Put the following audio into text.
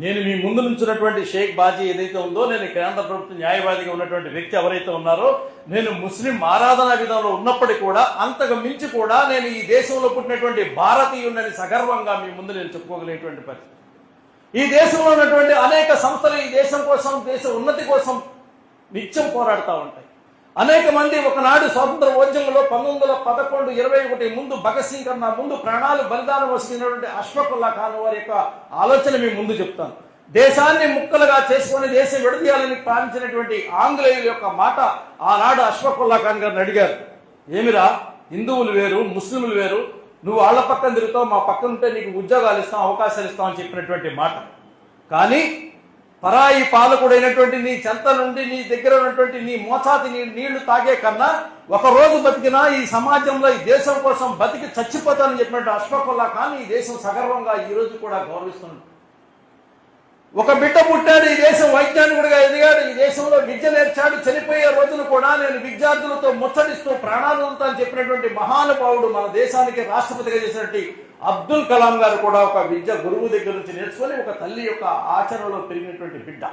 నేను మీ ముందు నుంచున్నటువంటి షేక్ బాజీ ఏదైతే ఉందో, నేను కేంద్ర ప్రభుత్వ న్యాయవాదిగా ఉన్నటువంటి వ్యక్తి ఎవరైతే ఉన్నారో, నేను ముస్లిం ఆరాధనా విధానంలో ఉన్నప్పటికీ కూడా అంతకు మించి కూడా నేను ఈ దేశంలో పుట్టినటువంటి భారతీయుడిని సగర్వంగా మీ ముందు నేను చెప్పుకోగలిగేటువంటి పరిస్థితి. ఈ దేశంలో ఉన్నటువంటి అనేక సంస్థలు ఈ దేశం కోసం, దేశ ఉన్నతి కోసం నిత్యం పోరాడుతూ ఉంటాయి. అనేక మంది ఒకనాడు స్వాతంత్ర ఉద్యమంలో 1911, 21 ముందు భగత్ సింగ్ కన్నా ముందు ప్రాణాలు బలిదానం వస్తున్నటువంటి అష్ఫాకుల్లా ఖాన్ వారి యొక్క ఆలోచన మీ ముందు చెప్తాను. దేశాన్ని ముక్కలుగా చేసుకొని దేశం విడదీయాలని ప్రారంభించినటువంటి ఆంగ్లేయుల యొక్క మాట ఆనాడు అష్ఫాకుల్లా ఖాన్ గారిని అడిగారు, ఏమిరా హిందువులు వేరు, ముస్లింలు వేరు, నువ్వు వాళ్ళ పక్కన తిరుగుతావు, మా పక్కన ఉంటే నీకు ఉద్యోగాలు ఇస్తాం, అవకాశాలు ఇస్తాం అని చెప్పినటువంటి మాట. కానీ పరాయి పాలకుడైనటువంటి నీ చెంత నుండి నీ దగ్గర ఉన్నటువంటి నీ మోసాతి నీళ్లు తాగే కన్నా ఒక రోజు బతికినా ఈ సమాజంలో ఈ దేశం కోసం బతికి చచ్చిపోతానని చెప్పినట్టు అష్ఫాకుల్లా ఖాన్ ఈ దేశం సగర్వంగా ఈ రోజు కూడా గౌరవిస్తున్నాడు. ఒక బిడ్డ పుట్టాడు, ఈ దేశం వైజ్ఞానికుడిగా ఎదిగాడు, ఈ దేశంలో విద్య నేర్చాడు, చనిపోయే రోజును కూడా నేను విద్యార్థులతో ముచ్చటిస్తూ ప్రాణాలు అని చెప్పినటువంటి మహానుభావుడు మన దేశానికి రాష్ట్రపతిగా చేసినటువంటి అబ్దుల్ కలాం గారు కూడా ఒక విద్య గురువు దగ్గర నుంచి నేర్చుకొని ఒక తల్లి యొక్క ఆచరణలో పెరిగినటువంటి బిడ్డ.